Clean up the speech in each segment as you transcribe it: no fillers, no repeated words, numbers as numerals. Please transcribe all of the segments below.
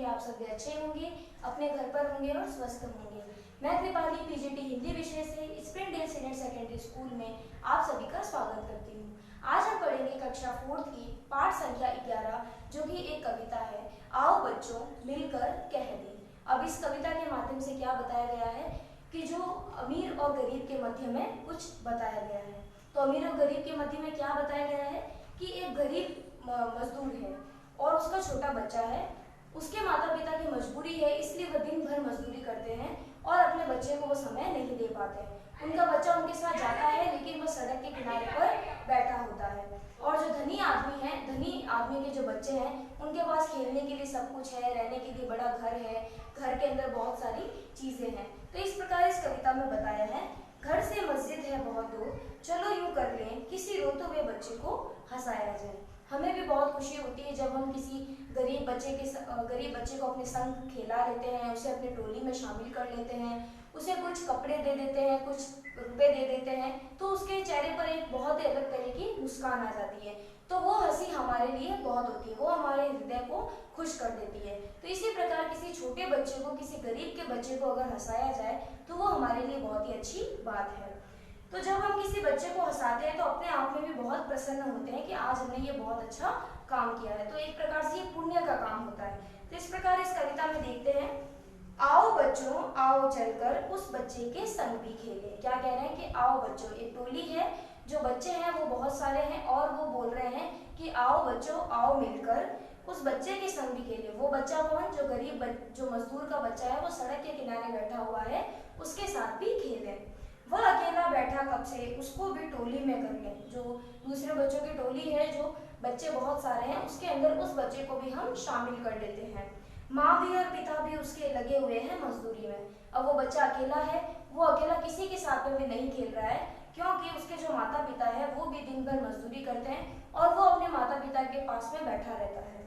आप सभी अच्छे होंगे, अपने घर पर होंगे और स्वस्थ होंगे। मैं कृपाली पीजीटी हिंदी विषय से स्प्रिंगडेल सीनियर सेकेंडरी स्कूल में आप सभी का स्वागत करती हूँ। आज हम पढ़ेंगे कक्षा 4 की पाठ संख्या 11, जो कि एक कविता है। आओ बच्चों मिलकर कह दें। अब इस कविता के माध्यम से क्या बताया गया है कि जो अमीर और गरीब के मध्य में कुछ बताया गया है। तो अमीर और गरीब के मध्य में क्या बताया गया है कि एक गरीब मजदूर है और उसका छोटा बच्चा है। उसके माता पिता की मजबूरी है, इसलिए वह दिन भर मजदूरी करते हैं और अपने बच्चे को वो समय नहीं दे पाते हैं। उनका बच्चा उनके साथ जाता है, लेकिन वह सड़क के किनारे पर बैठा होता है। और जो धनी आदमी है, धनी आदमी के जो बच्चे हैं, उनके पास खेलने के लिए सब कुछ है, रहने के लिए बड़ा घर है, घर के अंदर बहुत सारी चीजें हैं। तो इस प्रकार इस कविता में बताया है, घर से मस्जिद है बहुत दूर, चलो यूं कर लें किसी रोते हुए बच्चे को हंसाया जाए। हमें भी बहुत खुशी होती है जब हम किसी गरीब बच्चे को अपने संग खेला लेते हैं, उसे अपनी टोली में शामिल कर लेते हैं, उसे कुछ कपड़े दे देते हैं, कुछ रुपए दे देते हैं, तो उसके चेहरे पर एक बहुत ही अलग तरह की मुस्कान आ जाती है। तो वो हंसी हमारे लिए बहुत होती है, वो हमारे हृदय को खुश कर देती है। तो इसी प्रकार किसी छोटे बच्चे को, किसी गरीब के बच्चे को अगर हंसाया जाए तो वो हमारे लिए बहुत ही अच्छी बात है। तो जब हम किसी बच्चे को हंसाते हैं तो अपने आप में भी बहुत प्रसन्न होते हैं कि आज हमने ये बहुत अच्छा काम किया है। तो एक प्रकार से ये पुण्य का काम होता है। तो इस प्रकार इस कविता में देखते हैं, आओ बच्चों आओ चलकर उस बच्चे के संग भी खेलें। क्या कह रहे हैं कि आओ बच्चों, एक टोली है, जो बच्चे हैं वो बहुत सारे हैं और वो बोल रहे हैं कि आओ बच्चों आओ मिलकर उस बच्चे के संग भी खेलें। वो बच्चा कौन? जो गरीब जो मजदूर का बच्चा है, वो सड़क के किनारे बैठा हुआ है, उसके साथ भी खेलें। वह अकेला बैठा कब से, उसको भी टोली में कर लें। जो दूसरे बच्चों की टोली है, जो बच्चे बहुत सारे हैं, उसके अंदर उस बच्चे को भी हम शामिल कर लेते हैं। माँ भी और पिता भी उसके लगे हुए हैं मजदूरी में। अब वो बच्चा अकेला है, वो अकेला किसी के साथ में भी नहीं खेल रहा है, क्योंकि उसके जो माता पिता है वो भी दिन भर मजदूरी करते हैं और वो अपने माता पिता के पास में बैठा रहता है।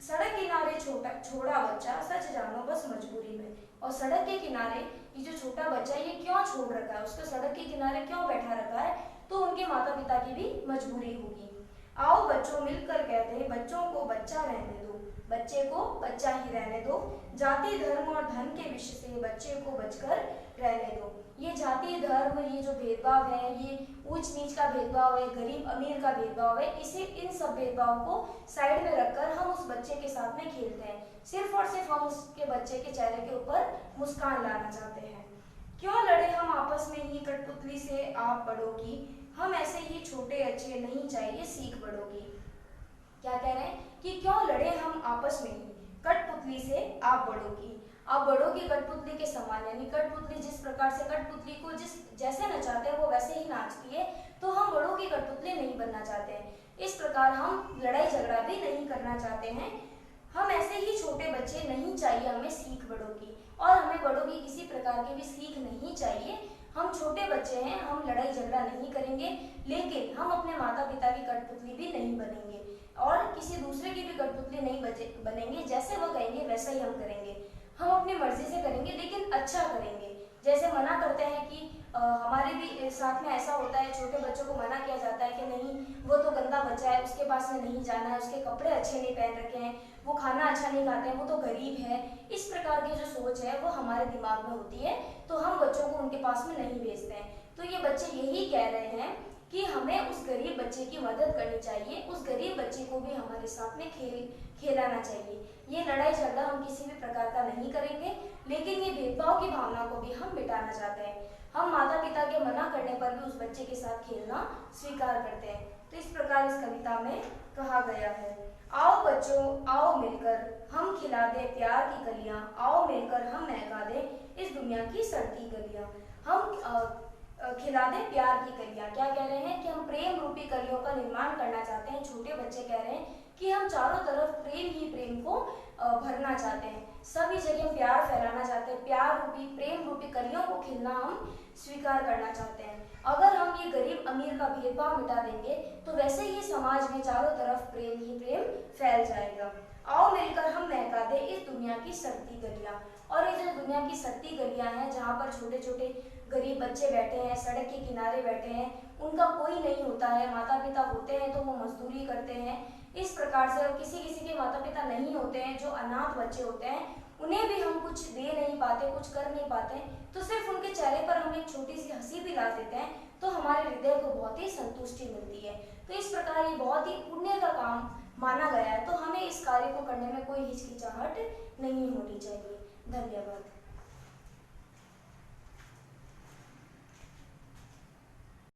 सड़क किनारे छोड़ा बच्चा सच जानो बस मजबूरी में। और सड़क के किनारे ये जो छोटा बच्चा है, ये क्यों छोड़ रखा है, उसको सड़क के किनारे क्यों बैठा रखा है? तो उनके माता पिता की भी मजबूरी होगी। आओ बच्चों मिलकर कहते हैं, बच्चों को बच्चा रहने दो, बच्चे को बच्चा ही रहने दो, जाति धर्म और धन के विषय से बच्चे को बचकर रहने दो। ये जाति धर्म, ये जो भेदभाव है, ये ऊंच नीच का भेदभाव है, गरीब अमीर का भेदभाव है, इसे इन सब भेदभाव को साइड में रखकर हम उस बच्चे के साथ में खेलते हैं। सिर्फ और सिर्फ हम उसके बच्चे के चेहरे के ऊपर मुस्कान लाना चाहते हैं। क्यों लड़े हम आपस में ही कठपुतली से आप बड़ों की, हम ऐसे ही छोटे अच्छे नहीं चाहिए सीख बड़ों की। क्या कह रहे हैं कि क्यों लड़े हम आपस में ही कठपुतली से आप बड़ों की। आप बड़ों की कठपुतली के समान, यानी कठपुतली जिस प्रकार से कठपुतली को जैसे नचाते हैं वो वैसे ही नाचती है, तो हम बड़ों की कठपुतली नहीं बनना चाहते हैं। इस प्रकार हम लड़ाई झगड़ा भी नहीं करना चाहते हैं। हम ऐसे ही छोटे बच्चे नहीं चाहिए हमें सीख बड़ों की, और हमें बड़ों की किसी प्रकार की भी सीख नहीं चाहिए। हम छोटे बच्चे हैं, हम लड़ाई झगड़ा नहीं करेंगे, लेकिन हम अपने माता पिता की कठपुतली भी नहीं बनेंगे और किसी दूसरे की भी कठपुतली नहीं बनेंगे। जैसे वो कहेंगे वैसा ही हम करेंगे। हम अपनी मर्जी से करेंगे, लेकिन अच्छा करेंगे। जैसे मना करते हैं कि हमारे भी साथ में ऐसा होता है, छोटे बच्चों को मना किया जाता है कि नहीं वो तो गंदा बच्चा है, उसके पास में नहीं जाना है, उसके कपड़े अच्छे नहीं पहन रखे हैं, वो खाना अच्छा नहीं खाते हैं, वो तो गरीब है। इस प्रकार की जो सोच है वो हमारे दिमाग में होती है, तो हम बच्चों को उनके पास में नहीं भेजते हैं। तो ये बच्चे यही कह रहे हैं कि हमें उस गरीब बच्चे की मदद करनी चाहिए, उस गरीब बच्चे को भी हमारे साथ में खेलाना चाहिए। ये लड़ाई झगड़ा हम किसी भी प्रकार का नहीं करेंगे, लेकिन ये भेदभाव की भावना को भी हम मिटाना चाहते हैं। हम माता पिता के मना करने पर भी उस बच्चे के साथ खेलना स्वीकार करते हैं। तो इस प्रकार इस कविता में कहा गया है, आओ बच्चों आओ मिलकर हम खिला दे प्यार की कलियां, आओ मिलकर हम महका दे इस दुनिया की सड़ती गलियां। हम खिला दे प्यार की कलियां। क्या कह रहे हैं कि हम प्रेम रूपी कलियों का निर्माण करना चाहते हैं। छोटे बच्चे कह रहे हैं कि हम चारों तरफ प्रेम ही प्रेम को भरना चाहते हैं, सभी जगह प्यार फैलाना चाहते हैं, प्यार रूपी प्रेम रूपी कलियों को खिलना हम स्वीकार करना चाहते हैं। अगर हम ये गरीब अमीर का भेदभाव मिटा देंगे तो वैसे ही समाज में चारों तरफ प्रेम ही प्रेम फैल जाएगा। आओ मिलकर हम महका दे इस दुनिया की सड़ती गलियां। और ये जो दुनिया की सड़ती गलियां हैं, जहाँ पर छोटे छोटे गरीब बच्चे बैठे हैं, सड़क के किनारे बैठे हैं, उनका कोई नहीं होता है, माता पिता होते हैं तो वो मजदूरी करते हैं। इस प्रकार से किसी किसी के माता पिता नहीं होते हैं, जो अनाथ बच्चे होते हैं, उन्हें भी हम कुछ दे नहीं पाते, कुछ कर नहीं पाते, तो सिर्फ उनके चेहरे पर हम एक छोटी सी हंसी भी ला देते हैं तो हमारे हृदय को बहुत ही संतुष्टि मिलती है। तो इस प्रकार ये बहुत ही पुण्य का काम माना गया है, तो हमें इस कार्य को करने में कोई हिचकिचाहट नहीं होनी चाहिए। धन्यवाद।